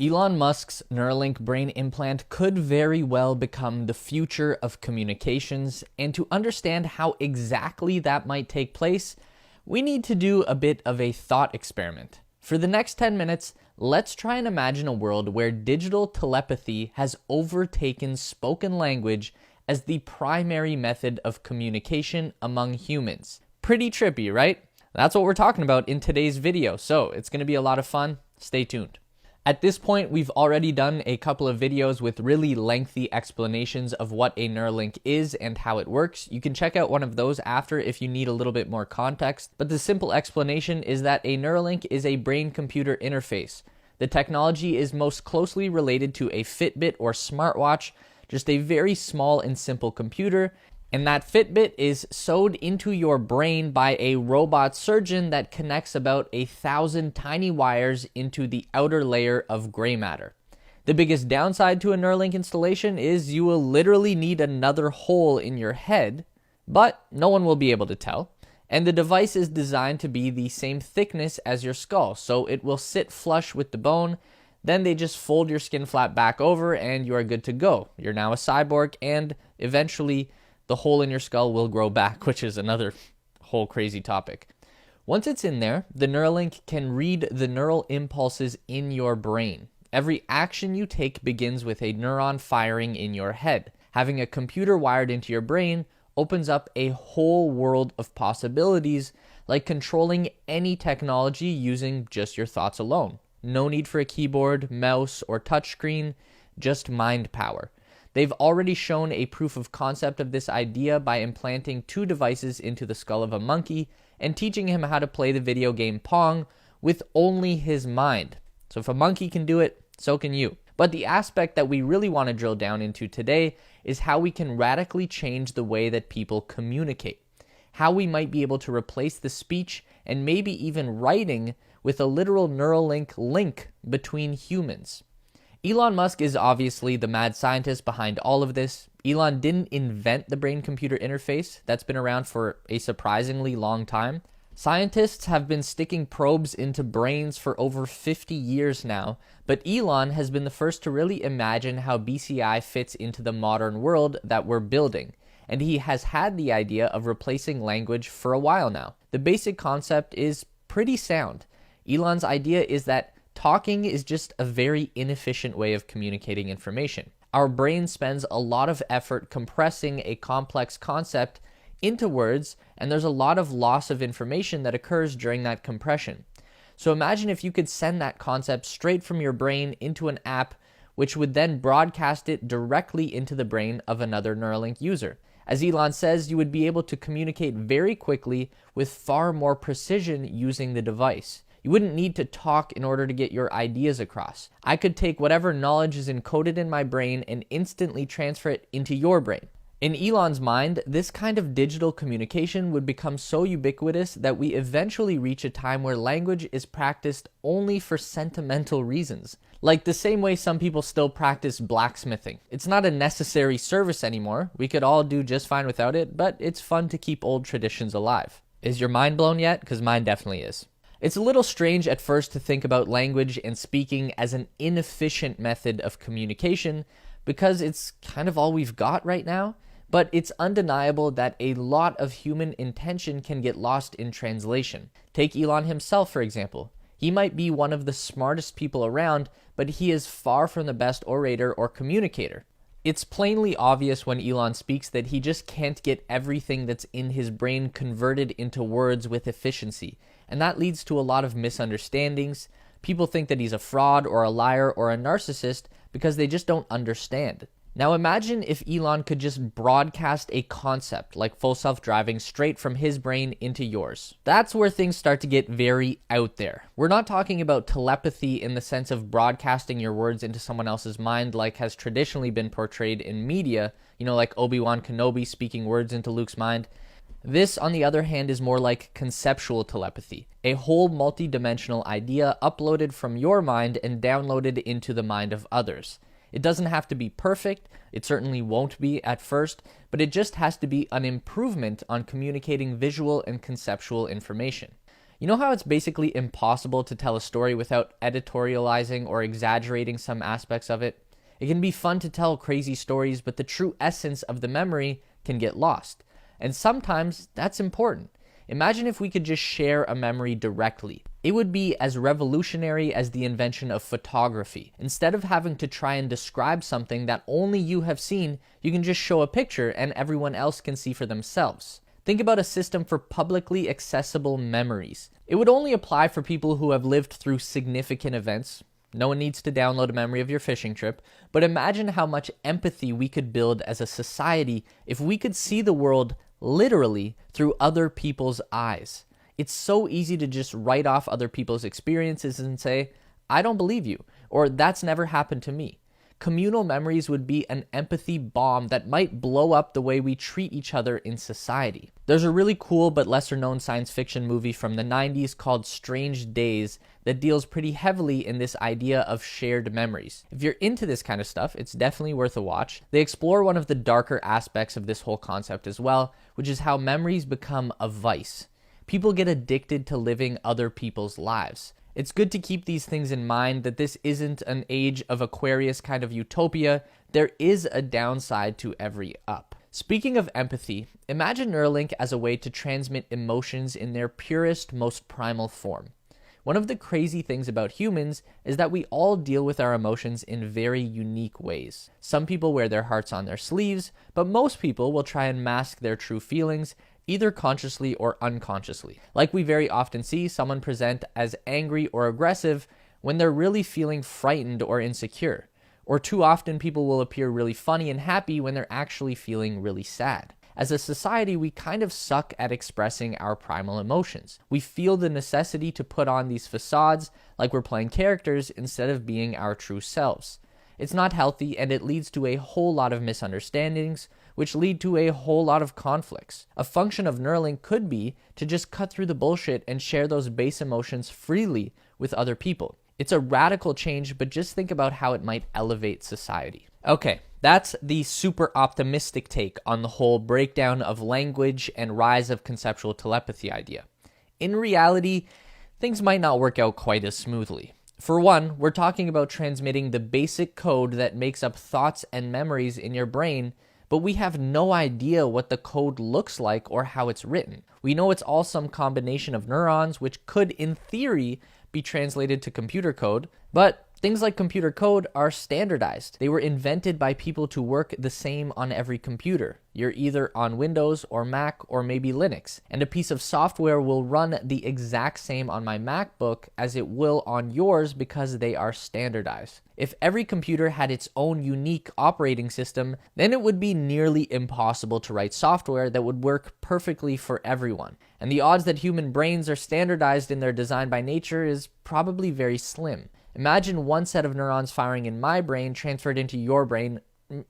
Elon Musk's Neuralink brain implant could very well become the future of communications, and to understand how exactly that might take place, we need to do a bit of a thought experiment. For the next 10 minutes, let's try and imagine a world where digital telepathy has overtaken spoken language as the primary method of communication among humans. Pretty trippy, right? That's what we're talking about in today's video, so it's going to be a lot of fun. Stay tuned. At this point, we've already done a couple of videos with really lengthy explanations of what a Neuralink is and how it works. You can check out one of those after if you need a little bit more context, but the simple explanation is that a Neuralink is a brain-computer interface. The technology is most closely related to a Fitbit or smartwatch, just a very small and simple computer, and that Fitbit is sewed into your brain by a robot surgeon that connects about 1,000 tiny wires into the outer layer of gray matter. The biggest downside to a Neuralink installation is you will literally need another hole in your head, but no one will be able to tell. And the device is designed to be the same thickness as your skull, so it will sit flush with the bone. Then they just fold your skin flap back over and you are good to go. You're now a cyborg, and eventually the hole in your skull will grow back, which is another whole crazy topic. Once it's in there, the Neuralink can read the neural impulses in your brain. Every action you take begins with a neuron firing in your head. Having a computer wired into your brain opens up a whole world of possibilities, like controlling any technology using just your thoughts alone. No need for a keyboard, mouse, or touchscreen, just mind power. They've already shown a proof of concept of this idea by implanting 2 devices into the skull of a monkey and teaching him how to play the video game Pong with only his mind. So if a monkey can do it, so can you. But the aspect that we really want to drill down into today is how we can radically change the way that people communicate. How we might be able to replace the speech and maybe even writing with a literal Neuralink link between humans. Elon Musk is obviously the mad scientist behind all of this. Elon didn't invent the brain-computer interface. That's been around for a surprisingly long time. Scientists have been sticking probes into brains for over 50 years now, but Elon has been the first to really imagine how BCI fits into the modern world that we're building, and he has had the idea of replacing language for a while now. The basic concept is pretty sound. Elon's idea is that talking is just a very inefficient way of communicating information. Our brain spends a lot of effort compressing a complex concept into words, and there's a lot of loss of information that occurs during that compression. So imagine if you could send that concept straight from your brain into an app, which would then broadcast it directly into the brain of another Neuralink user. As Elon says, you would be able to communicate very quickly with far more precision using the device. You wouldn't need to talk in order to get your ideas across. I could take whatever knowledge is encoded in my brain and instantly transfer it into your brain. In Elon's mind, this kind of digital communication would become so ubiquitous that we eventually reach a time where language is practiced only for sentimental reasons. Like the same way some people still practice blacksmithing. It's not a necessary service anymore. We could all do just fine without it, but it's fun to keep old traditions alive. Is your mind blown yet? Because mine definitely is. It's a little strange at first to think about language and speaking as an inefficient method of communication because it's kind of all we've got right now, but it's undeniable that a lot of human intention can get lost in translation. Take Elon himself, for example. He might be one of the smartest people around, but he is far from the best orator or communicator. It's plainly obvious when Elon speaks that he just can't get everything that's in his brain converted into words with efficiency. And that leads to a lot of misunderstandings. People think that he's a fraud or a liar or a narcissist because they just don't understand. Now imagine if Elon could just broadcast a concept like full self-driving straight from his brain into yours. That's where things start to get very out there. We're not talking about telepathy in the sense of broadcasting your words into someone else's mind like has traditionally been portrayed in media, like Obi-Wan Kenobi speaking words into Luke's mind. This, on the other hand, is more like conceptual telepathy, a whole multi-dimensional idea uploaded from your mind and downloaded into the mind of others. It doesn't have to be perfect, it certainly won't be at first, but it just has to be an improvement on communicating visual and conceptual information. You know how it's basically impossible to tell a story without editorializing or exaggerating some aspects of it? It can be fun to tell crazy stories, but the true essence of the memory can get lost. And sometimes that's important. Imagine if we could just share a memory directly. It would be as revolutionary as the invention of photography. Instead of having to try and describe something that only you have seen, you can just show a picture and everyone else can see for themselves. Think about a system for publicly accessible memories. It would only apply for people who have lived through significant events. No one needs to download a memory of your fishing trip, but imagine how much empathy we could build as a society if we could see the world literally through other people's eyes. It's so easy to just write off other people's experiences and say, I don't believe you, or that's never happened to me. Communal memories would be an empathy bomb that might blow up the way we treat each other in society. There's a really cool but lesser known science fiction movie from the 90s called Strange Days that deals pretty heavily in this idea of shared memories. If you're into this kind of stuff, it's definitely worth a watch. They explore one of the darker aspects of this whole concept as well, which is how memories become a vice. People get addicted to living other people's lives. It's good to keep these things in mind, that this isn't an age of Aquarius kind of utopia. There is a downside to every up. Speaking of empathy, imagine Neuralink as a way to transmit emotions in their purest, most primal form. One of the crazy things about humans is that we all deal with our emotions in very unique ways. Some people wear their hearts on their sleeves, but most people will try and mask their true feelings, either consciously or unconsciously. Like we very often see someone present as angry or aggressive when they're really feeling frightened or insecure. Or too often people will appear really funny and happy when they're actually feeling really sad. As a society, we kind of suck at expressing our primal emotions. We feel the necessity to put on these facades like we're playing characters instead of being our true selves. It's not healthy, and it leads to a whole lot of misunderstandings, which lead to a whole lot of conflicts. A function of Neuralink could be to just cut through the bullshit and share those base emotions freely with other people. It's a radical change, but just think about how it might elevate society. Okay, that's the super optimistic take on the whole breakdown of language and rise of conceptual telepathy idea. In reality, things might not work out quite as smoothly. For one, we're talking about transmitting the basic code that makes up thoughts and memories in your brain, but we have no idea what the code looks like or how it's written. We know it's all some combination of neurons, which could, in theory, be translated to computer code, but things like computer code are standardized. They were invented by people to work the same on every computer. You're either on Windows or Mac or maybe Linux, and a piece of software will run the exact same on my MacBook as it will on yours because they are standardized. If every computer had its own unique operating system, then it would be nearly impossible to write software that would work perfectly for everyone. And the odds that human brains are standardized in their design by nature is probably very slim. Imagine one set of neurons firing in my brain transferred into your brain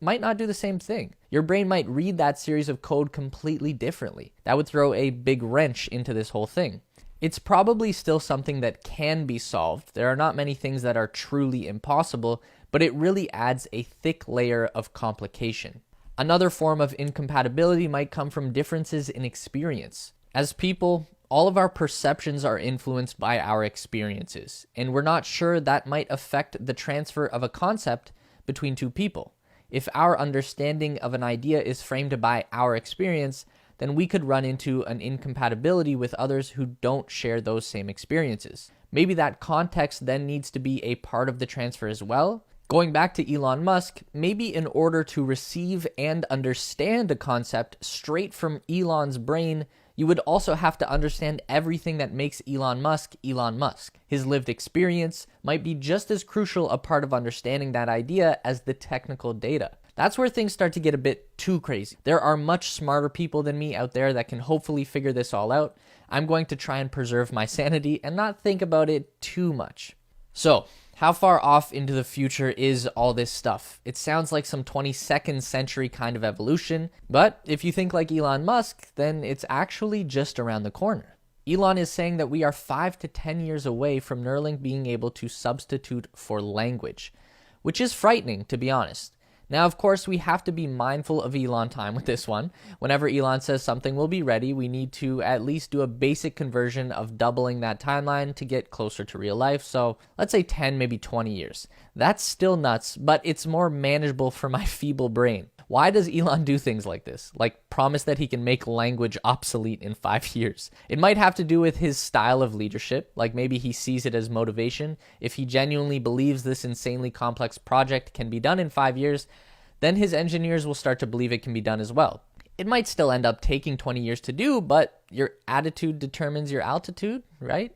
might not do the same thing. Your brain might read that series of code completely differently. That would throw a big wrench into this whole thing. It's probably still something that can be solved. There are not many things that are truly impossible, but it really adds a thick layer of complication. Another form of incompatibility might come from differences in experience. As people, all of our perceptions are influenced by our experiences, and we're not sure that might affect the transfer of a concept between two people. If our understanding of an idea is framed by our experience, then we could run into an incompatibility with others who don't share those same experiences. Maybe that context then needs to be a part of the transfer as well. Going back to Elon Musk, maybe in order to receive and understand a concept straight from Elon's brain, you would also have to understand everything that makes Elon Musk Elon Musk. His lived experience might be just as crucial a part of understanding that idea as the technical data. That's where things start to get a bit too crazy. There are much smarter people than me out there that can hopefully figure this all out. I'm going to try and preserve my sanity and not think about it too much. So, how far off into the future is all this stuff? It sounds like some 22nd century kind of evolution, but if you think like Elon Musk, then it's actually just around the corner. Elon is saying that we are 5 to 10 years away from Neuralink being able to substitute for language, which is frightening, to be honest. Now, of course, we have to be mindful of Elon time with this one. Whenever Elon says something will be ready, we need to at least do a basic conversion of doubling that timeline to get closer to real life. So let's say 10, maybe 20 years. That's still nuts, but it's more manageable for my feeble brain. Why does Elon do things like this? Like promise that he can make language obsolete in 5 years? It might have to do with his style of leadership, like maybe he sees it as motivation. If he genuinely believes this insanely complex project can be done in 5 years, then his engineers will start to believe it can be done as well. It might still end up taking 20 years to do, but your attitude determines your altitude, right?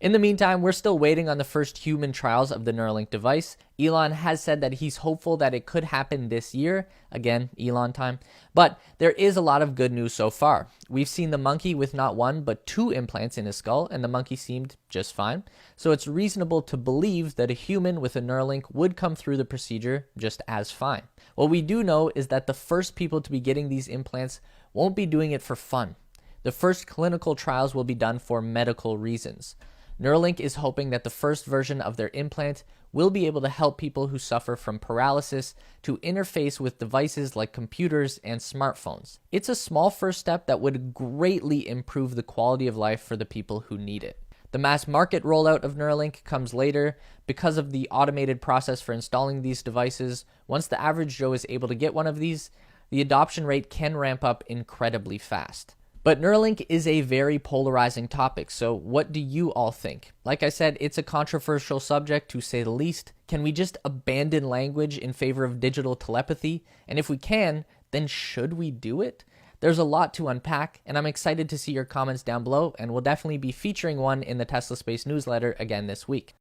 In the meantime, we're still waiting on the first human trials of the Neuralink device. Elon has said that he's hopeful that it could happen this year. Again, Elon time. But there is a lot of good news so far. We've seen the monkey with not one, but 2 implants in his skull, and the monkey seemed just fine. So it's reasonable to believe that a human with a Neuralink would come through the procedure just as fine. What we do know is that the first people to be getting these implants won't be doing it for fun. The first clinical trials will be done for medical reasons. Neuralink is hoping that the first version of their implant will be able to help people who suffer from paralysis to interface with devices like computers and smartphones. It's a small first step that would greatly improve the quality of life for the people who need it. The mass market rollout of Neuralink comes later because of the automated process for installing these devices. Once the average Joe is able to get one of these, the adoption rate can ramp up incredibly fast. But Neuralink is a very polarizing topic, so what do you all think? Like I said, it's a controversial subject to say the least. Can we just abandon language in favor of digital telepathy? And if we can, then should we do it? There's a lot to unpack, and I'm excited to see your comments down below, and we'll definitely be featuring one in the Tesla Space newsletter again this week.